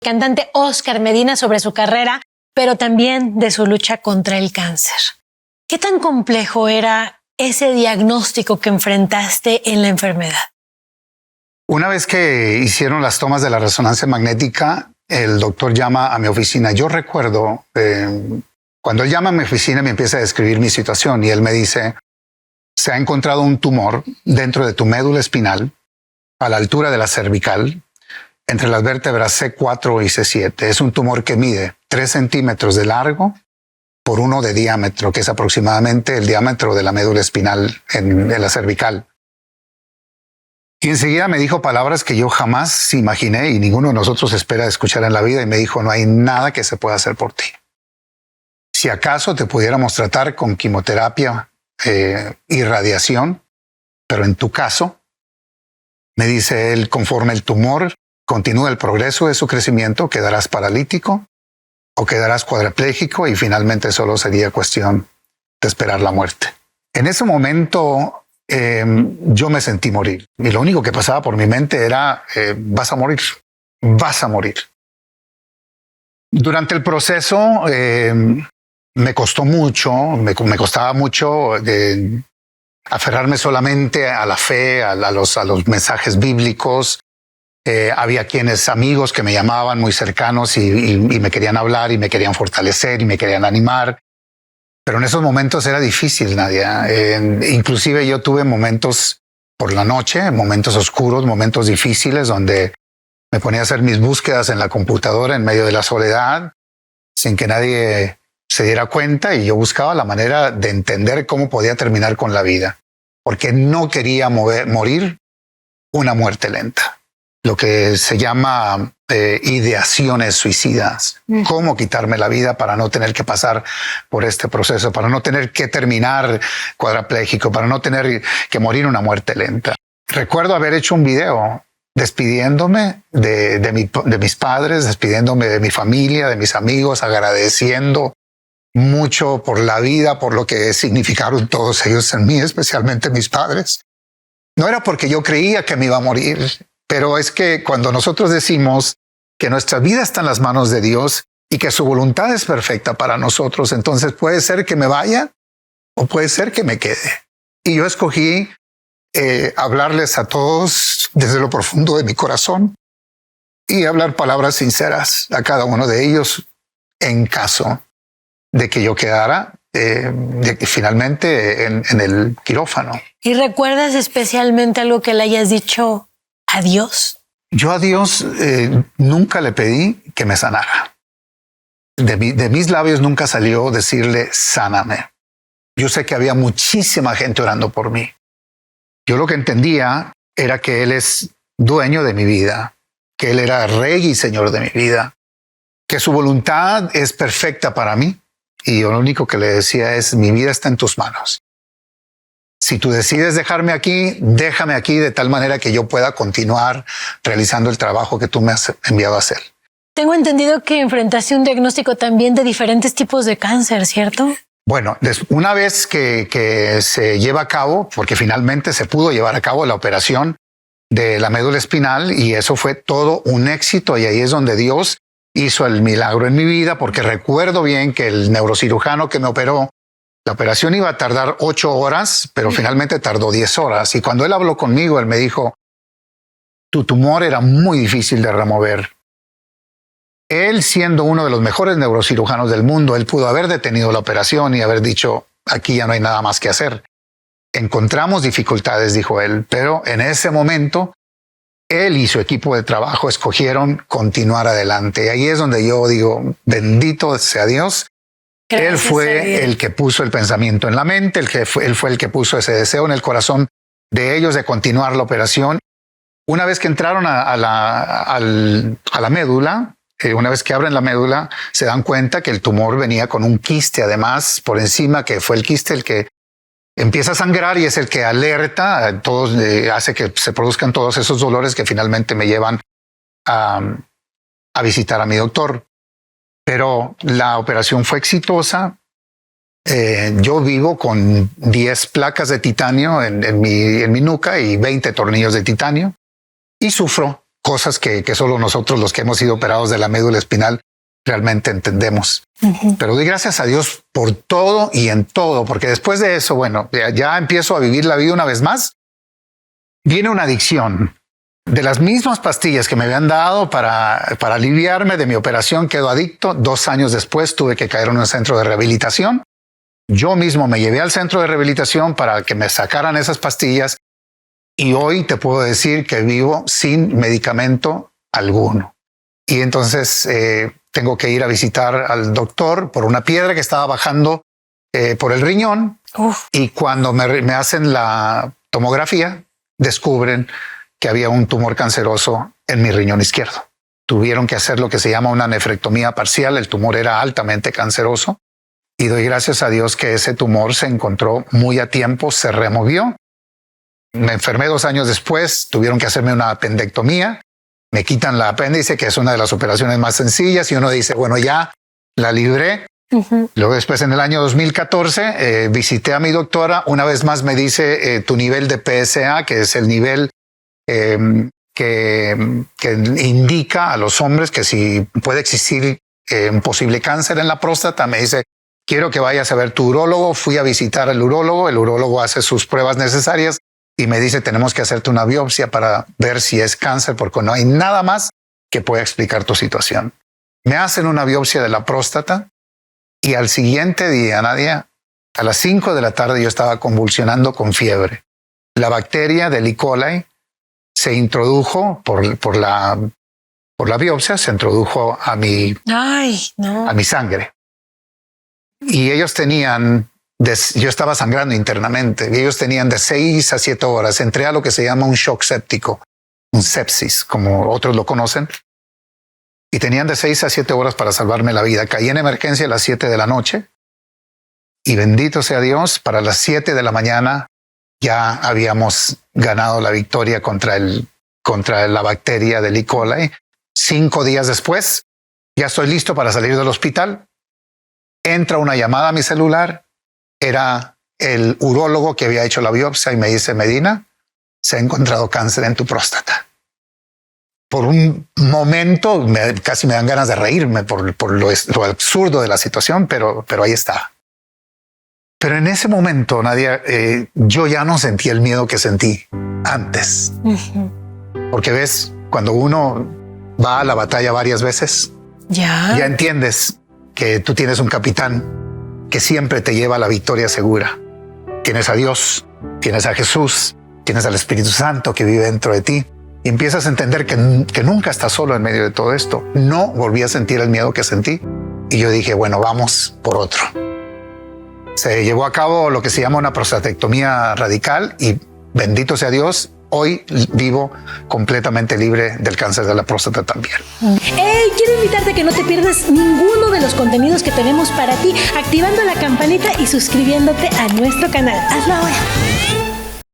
cantante Oscar Medina sobre su carrera, pero también de su lucha contra el cáncer. ¿Qué tan complejo era ese diagnóstico que enfrentaste en la enfermedad? Una vez que hicieron las tomas de la resonancia magnética, el doctor llama a mi oficina. Yo recuerdo, cuando él llama a mi oficina, me empieza a describir mi situación y él me dice, se ha encontrado un tumor dentro de tu médula espinal, a la altura de la cervical, entre las vértebras C4 y C7. Es un tumor que mide 3 centímetros de largo por 1 de diámetro, que es aproximadamente el diámetro de la médula espinal en la cervical. Y enseguida me dijo palabras que yo jamás imaginé y ninguno de nosotros espera escuchar en la vida, y me dijo, no hay nada que se pueda hacer por ti. Si acaso te pudiéramos tratar con quimioterapia y radiación, pero en tu caso, me dice él, conforme el tumor continúa el progreso de su crecimiento, quedarás paralítico o quedarás cuadraplégico y finalmente solo sería cuestión de esperar la muerte. En ese momento yo me sentí morir y lo único que pasaba por mi mente era vas a morir, vas a morir. Durante el proceso me costó mucho, me costaba mucho aferrarme solamente a la fe, a los mensajes bíblicos. Había amigos que me llamaban muy cercanos y me querían hablar y me querían fortalecer y me querían animar. Pero en esos momentos era difícil, Nadia. Inclusive yo tuve momentos por la noche, momentos oscuros, momentos difíciles donde me ponía a hacer mis búsquedas en la computadora en medio de la soledad, sin que nadie se diera cuenta, y yo buscaba la manera de entender cómo podía terminar con la vida, porque no quería morir una muerte lenta. Lo que se llama ideaciones suicidas. Cómo quitarme la vida para no tener que pasar por este proceso, para no tener que terminar cuadraplégico, para no tener que morir una muerte lenta. Recuerdo haber hecho un video despidiéndome de mis padres, despidiéndome de mi familia, de mis amigos, agradeciendo mucho por la vida, por lo que significaron todos ellos en mí, especialmente mis padres. No era porque yo creía que me iba a morir, pero es que cuando nosotros decimos que nuestra vida está en las manos de Dios y que su voluntad es perfecta para nosotros, entonces puede ser que me vaya o puede ser que me quede. Y yo escogí hablarles a todos desde lo profundo de mi corazón y hablar palabras sinceras a cada uno de ellos en caso de que yo quedara finalmente en el quirófano. ¿Y recuerdas especialmente algo que le hayas dicho a Dios? Yo a Dios nunca le pedí que me sanara. De mis labios nunca salió decirle, sáname. Yo sé que había muchísima gente orando por mí. Yo lo que entendía era que Él es dueño de mi vida, que Él era rey y señor de mi vida, que su voluntad es perfecta para mí. Y yo lo único que le decía es, mi vida está en tus manos. Si tú decides dejarme aquí, déjame aquí de tal manera que yo pueda continuar realizando el trabajo que tú me has enviado a hacer. Tengo entendido que enfrentaste un diagnóstico también de diferentes tipos de cáncer, ¿cierto? Bueno, una vez que se lleva a cabo, porque finalmente se pudo llevar a cabo la operación de la médula espinal, y eso fue todo un éxito, y ahí es donde Dios hizo el milagro en mi vida, porque recuerdo bien que el neurocirujano que me operó, la operación iba a tardar 8 horas, pero finalmente tardó 10 horas. Y cuando él habló conmigo, él me dijo, tu tumor era muy difícil de remover. Él, siendo uno de los mejores neurocirujanos del mundo, él pudo haber detenido la operación y haber dicho, aquí ya no hay nada más que hacer. Encontramos dificultades, dijo él, pero en ese momento, él y su equipo de trabajo escogieron continuar adelante. Y ahí es donde yo digo, bendito sea Dios. Gracias, él fue el que puso el pensamiento en la mente, él fue el que puso ese deseo en el corazón de ellos de continuar la operación. Una vez que entraron a la médula, una vez que abren la médula, se dan cuenta que el tumor venía con un quiste, además, por encima, que fue el quiste el que empieza a sangrar y es el que alerta a todos, hace que se produzcan todos esos dolores que finalmente me llevan a visitar a mi doctor. Pero la operación fue exitosa. Yo vivo con 10 placas de titanio en mi nuca y 20 tornillos de titanio y sufro cosas que solo nosotros, los que hemos sido operados de la médula espinal, realmente entendemos. Pero doy gracias a Dios por todo y en todo, porque después de eso, bueno, ya empiezo a vivir la vida una vez más. Viene una adicción. De las mismas pastillas que me habían dado para aliviarme de mi operación, quedo adicto. 2 años después tuve que caer en un centro de rehabilitación. Yo mismo me llevé al centro de rehabilitación para que me sacaran esas pastillas y hoy te puedo decir que vivo sin medicamento alguno. Y entonces tengo que ir a visitar al doctor por una piedra que estaba bajando por el riñón. Y cuando me hacen la tomografía, descubren que había un tumor canceroso en mi riñón izquierdo. Tuvieron que hacer lo que se llama una nefrectomía parcial. El tumor era altamente canceroso y doy gracias a Dios que ese tumor se encontró muy a tiempo, se removió. Me enfermé 2 años después, tuvieron que hacerme una apendectomía. Me quitan la apéndice, que es una de las operaciones más sencillas, y uno dice, bueno, ya la libré. Luego después, en el año 2014, visité a mi doctora. Una vez más me dice tu nivel de PSA, que es el nivel que indica a los hombres que si puede existir un posible cáncer en la próstata. Me dice, quiero que vayas a ver tu urólogo. Fui a visitar al urólogo. El urólogo hace sus pruebas necesarias y me dice, tenemos que hacerte una biopsia para ver si es cáncer, porque no hay nada más que pueda explicar tu situación. Me hacen una biopsia de la próstata y al siguiente día, Nadia, a las 5 de la tarde yo estaba convulsionando con fiebre. La bacteria del E. coli se introdujo por la biopsia, se introdujo a mi sangre. Y ellos tenían, yo estaba sangrando internamente, y ellos tenían de 6 a 7 horas. Entré a lo que se llama un shock séptico, un sepsis, como otros lo conocen. Y tenían de 6 a 7 horas para salvarme la vida. Caí en emergencia a las 7 de la noche. Y bendito sea Dios, para las 7 de la mañana ya habíamos ganado la victoria contra la bacteria del E. coli. 5 días después, ya estoy listo para salir del hospital. Entra una llamada a mi celular. Era el urólogo que había hecho la biopsia y me dice, Medina, se ha encontrado cáncer en tu próstata. Por un momento casi me dan ganas de reírme por lo absurdo de la situación, pero ahí está. Pero en ese momento, Nadia, yo ya no sentí el miedo que sentí antes. Porque ves, cuando uno va a la batalla varias veces, ya entiendes que tú tienes un capitán que siempre te lleva a la victoria segura. Tienes a Dios, tienes a Jesús, tienes al Espíritu Santo que vive dentro de ti. Y empiezas a entender que nunca estás solo en medio de todo esto. No volví a sentir el miedo que sentí. Y yo dije, bueno, vamos por otro. Se llevó a cabo lo que se llama una prostatectomía radical y bendito sea Dios, hoy vivo completamente libre del cáncer de la próstata también. Hey, quiero invitarte a que no te pierdas ninguno de los contenidos que tenemos para ti, activando la campanita y suscribiéndote a nuestro canal. Hazlo ahora.